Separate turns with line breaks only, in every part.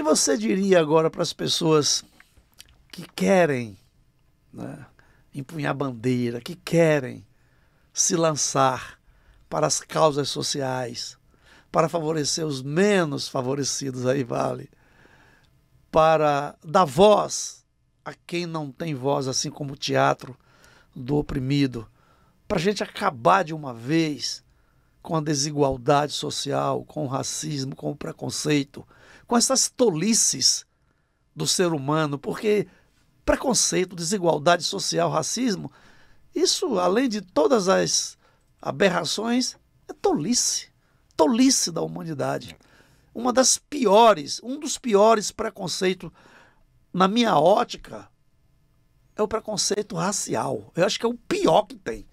que você diria agora para as pessoas que querem, né, empunhar bandeira, que querem se lançar para as causas sociais, para favorecer os menos favorecidos aí, vale, para dar voz a quem não tem voz, assim como o teatro do oprimido, para a gente acabar de uma vez com a desigualdade social, com o racismo, com o preconceito, com essas tolices do ser humano, porque preconceito, desigualdade social, racismo, isso, além de todas as aberrações, é tolice, tolice da humanidade. Uma das piores, um dos piores preconceitos, na minha ótica, é o preconceito racial. Eu acho que é o pior que tem.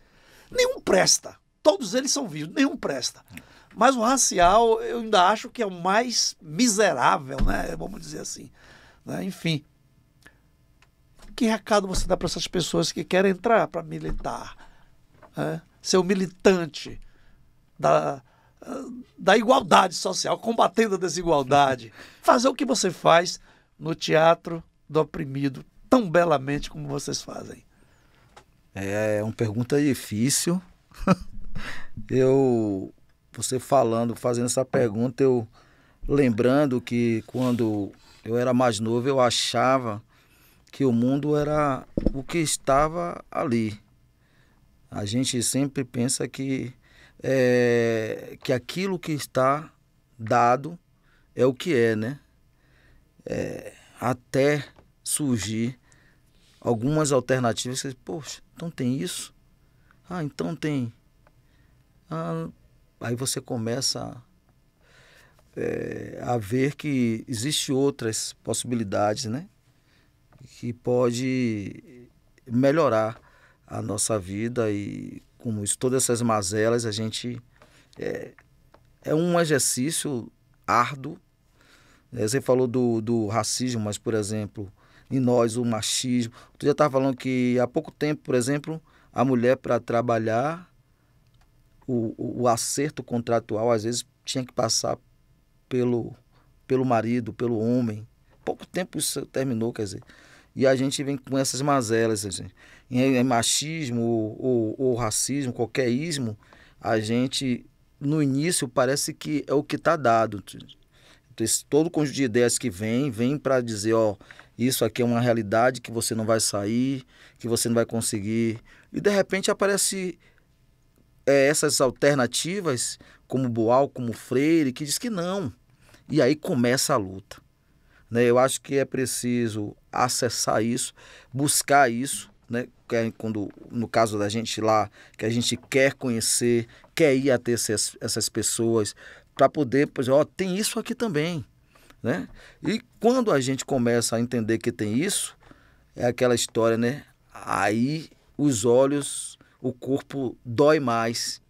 Nenhum presta. Todos eles são vivos, nenhum presta. Mas o racial, eu ainda acho que é o mais miserável, né? Vamos dizer assim. Né? Enfim. Que recado você dá para essas pessoas que querem entrar para militar? Né? Ser um militante da igualdade social, combatendo a desigualdade. Fazer o que você faz no teatro do oprimido, tão belamente como vocês fazem.
É uma pergunta difícil. Você fazendo essa pergunta, eu lembrando que quando eu era mais novo, eu achava que o mundo era o que estava ali. A gente sempre pensa que aquilo que está dado é o que é, né? Até surgir algumas alternativas. Você, poxa, então tem isso? Ah, então tem. Aí você começa a ver que existem outras possibilidades, né? Que pode melhorar a nossa vida e com isso, todas essas mazelas, a gente é um exercício árduo. Você falou do racismo, mas, por exemplo, em nós, o machismo. Tu já estava falando que há pouco tempo, por exemplo, a mulher, para trabalhar, o acerto contratual, às vezes, tinha que passar pelo marido, pelo homem. Pouco tempo isso terminou, quer dizer. E a gente vem com essas mazelas, assim. Em machismo ou racismo, qualquer ismo, a gente, no início, parece que é o que está dado. Todo o conjunto de ideias que vem para dizer, isso aqui é uma realidade que você não vai sair, que você não vai conseguir. E, de repente, aparece essas alternativas, como Boal, como Freire, que diz que não. E aí começa a luta. Né? Eu acho que é preciso acessar isso, buscar isso, né? Quando, no caso da gente lá, que a gente quer conhecer, quer ir até essas pessoas, para poder, tem isso aqui também. Né? E quando a gente começa a entender que tem isso, é aquela história, né? Aí os olhos, o corpo dói mais,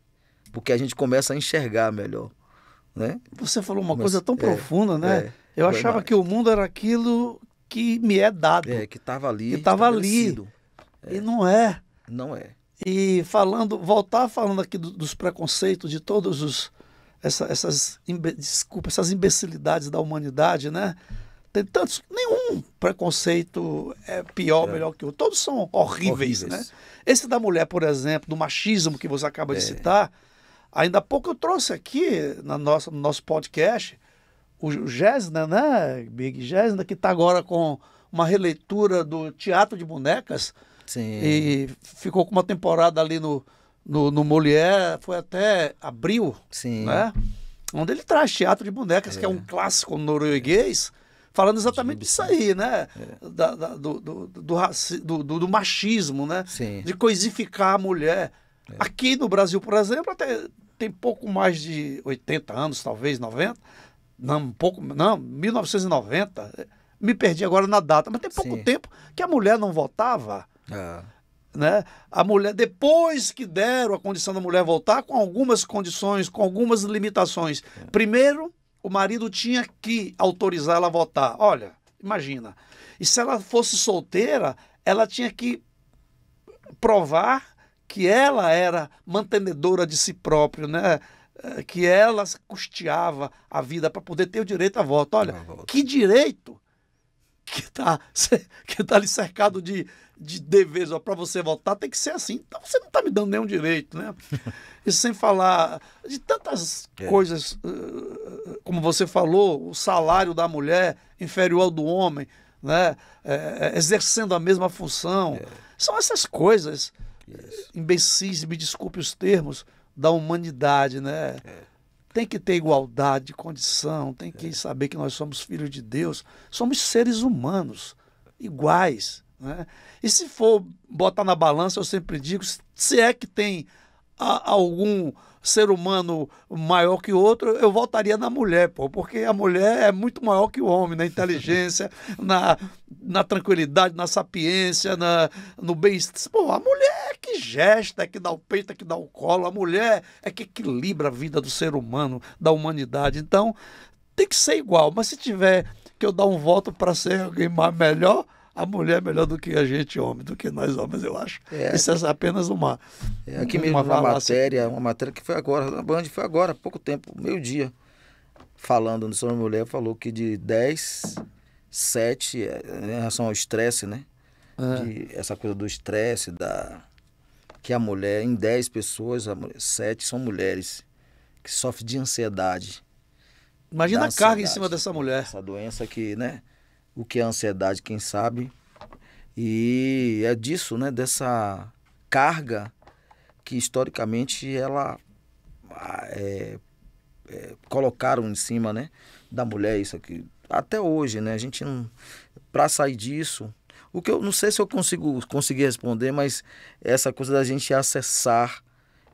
porque a gente começa a enxergar melhor. Né?
Você falou uma coisa tão profunda, né? Eu achava que o mundo era aquilo que me é dado.
Que estava ali.
Que estava ali. E não é.
Não é.
E voltar falando aqui dos preconceitos, de todos essas imbecilidades da humanidade, né? Tem tantos, nenhum preconceito é pior, melhor que o outro. Todos são horríveis, né? Esse da mulher, por exemplo, do machismo que você acaba de citar, ainda há pouco eu trouxe aqui no nosso podcast o Gésner, né? Big Gésner, que está agora com uma releitura do Teatro de Bonecas.
Sim.
E ficou com uma temporada ali no Molière, foi até abril.
Sim.
Né? Onde ele traz Teatro de Bonecas, que é um clássico norueguês, falando exatamente disso aí, né? Do machismo, né?
Sim.
De coisificar a mulher. Aqui no Brasil, por exemplo, até tem pouco mais de 80 anos, talvez 90. Não, 1990. Me perdi agora na data, mas tem pouco tempo que a mulher não votava. Né? A mulher, depois que deram a condição da mulher votar, com algumas condições, com algumas limitações. Primeiro, o marido tinha que autorizar ela a votar. Olha, imagina. E se ela fosse solteira, ela tinha que provar que ela era mantenedora de si própria, né? Que ela custeava a vida para poder ter o direito a voto. Olha, que direito que está que tá ali cercado de deveres para você votar tem que ser assim. Então você não está me dando nenhum direito, né? E sem falar de tantas coisas, como você falou, o salário da mulher inferior ao do homem, né? Exercendo a mesma função. São essas coisas imbecis, me desculpe os termos, da humanidade, né? Tem que ter igualdade de condição, tem que saber que nós somos filhos de Deus, somos seres humanos, iguais, né? E se for botar na balança, eu sempre digo, se é que tem algum ser humano maior que outro, eu voltaria na mulher, pô, porque a mulher é muito maior que o homem, na inteligência, na tranquilidade, na sapiência, no bem-estar. Pô, a mulher é que gesta, é que dá o peito, é que dá o colo, a mulher é que equilibra a vida do ser humano, da humanidade. Então, tem que ser igual, mas se tiver que eu dar um voto para ser alguém melhor, a mulher é melhor do que a gente, homem, do que nós homens, eu acho. Isso é apenas uma...
aqui mesmo uma matéria que foi agora, na Band, foi agora, há pouco tempo, meio-dia, falando sobre a mulher, falou que de 10, 7, em relação ao estresse, né? Essa coisa do estresse, que a mulher, em 10 pessoas, 7 são mulheres que sofrem de ansiedade.
Imagina a carga em cima dessa mulher.
Essa doença que, né? O que é ansiedade, quem sabe. E é disso, né? Dessa carga que historicamente ela colocaram em cima, né? Da mulher, isso aqui. Até hoje, né? A gente não... Para sair disso... O que eu não sei se eu conseguir responder, mas essa coisa da gente acessar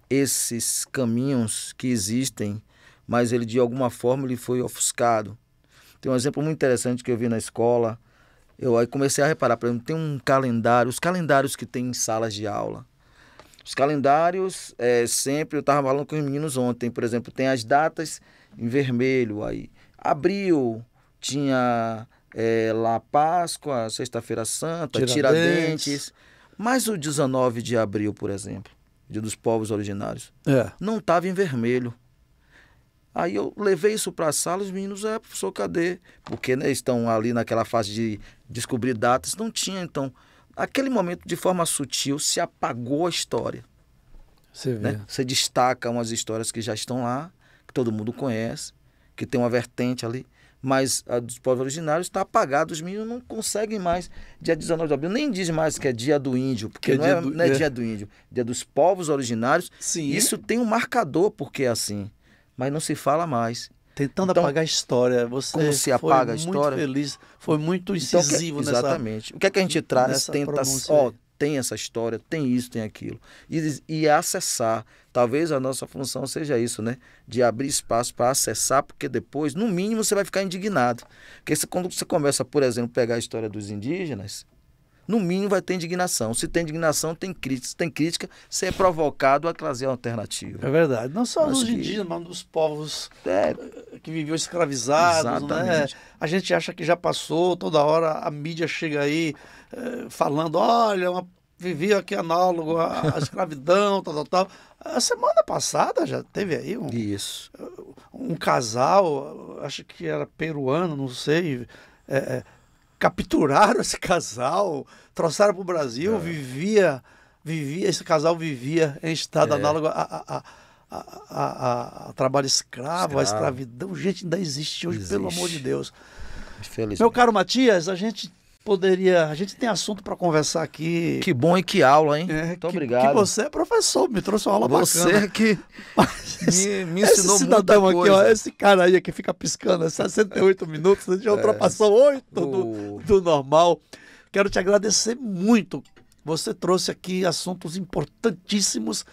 esses caminhos que existem, mas ele de alguma forma ele foi ofuscado. Tem um exemplo muito interessante que eu vi na escola. Eu aí comecei a reparar, por exemplo, tem um calendário, os calendários que tem em salas de aula. Os calendários, sempre, eu estava falando com os meninos ontem, por exemplo, tem as datas em vermelho. Aí, abril tinha lá Páscoa, Sexta-feira Santa, Tiradentes. Mas o 19 de abril, por exemplo, Dia dos Povos Originários, não estava em vermelho. Aí eu levei isso para a sala, os meninos, professor, cadê? Porque, né, estão ali naquela fase de descobrir datas, não tinha, então, naquele momento, de forma sutil, se apagou a história.
Você vê.
Né? Você destaca umas histórias que já estão lá, que todo mundo conhece, que tem uma vertente ali, mas a dos povos originários está apagada, os meninos não conseguem mais, dia 19 de abril, nem diz mais que é dia do índio, porque não é dia do índio, dia dos povos originários.
Sim.
Isso tem um marcador, porque é assim. Mas não se fala mais.
Tentando apagar a história. Você
como se apaga a
foi
história?
muito feliz, foi muito incisivo
nessa... Exatamente. O que é que a gente traz? Tenta, tem essa história, tem isso, tem aquilo. E acessar. Talvez a nossa função seja isso, né? De abrir espaço para acessar, porque depois, no mínimo, você vai ficar indignado. Porque quando você começa, por exemplo, a pegar a história dos indígenas, no mínimo vai ter indignação. Se tem indignação, tem crítica. Se tem crítica, você é provocado a trazer alternativa.
É verdade. Não só dos indígenas, mas dos povos que viviam escravizados. Né? A gente acha que já passou, toda hora a mídia chega aí falando, olha, vivia aqui análogo à escravidão, tal. A semana passada já teve aí um casal, acho que era peruano, não sei, capturaram esse casal, trouxeram para o Brasil, esse casal vivia em estado análogo a trabalho escravo, a escravidão. Gente, ainda existe hoje, pelo amor de Deus. Meu caro Matias, a gente tem assunto para conversar aqui.
Que bom e que aula, hein? Muito obrigado.
Que você é professor, me trouxe uma aula bacana.
Você que me ensinou
esse
muita coisa.
Aqui, ó, esse cara aí que fica piscando 68 minutos, a gente já ultrapassou 8 do normal. Quero te agradecer muito. Você trouxe aqui assuntos importantíssimos,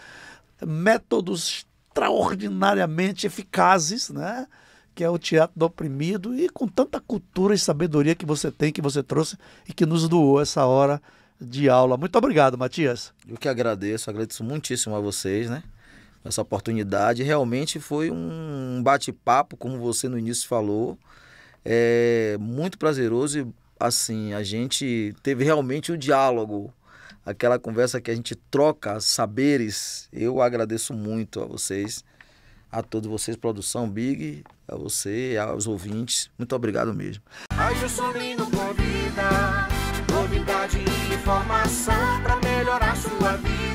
métodos extraordinariamente eficazes, né? Que é o teatro do oprimido, e com tanta cultura e sabedoria que você tem, que você trouxe e que nos doou essa hora de aula. Muito obrigado, Matias.
Eu que agradeço muitíssimo a vocês, né? Essa oportunidade. Realmente foi um bate-papo, como você no início falou, muito prazeroso e, assim, a gente teve realmente um diálogo, aquela conversa que a gente troca saberes. Eu agradeço muito a vocês. a todos vocês, produção Big, a você, aos ouvintes. Muito obrigado mesmo.
Ailson Lino convida, novidade e informação para melhorar sua vida.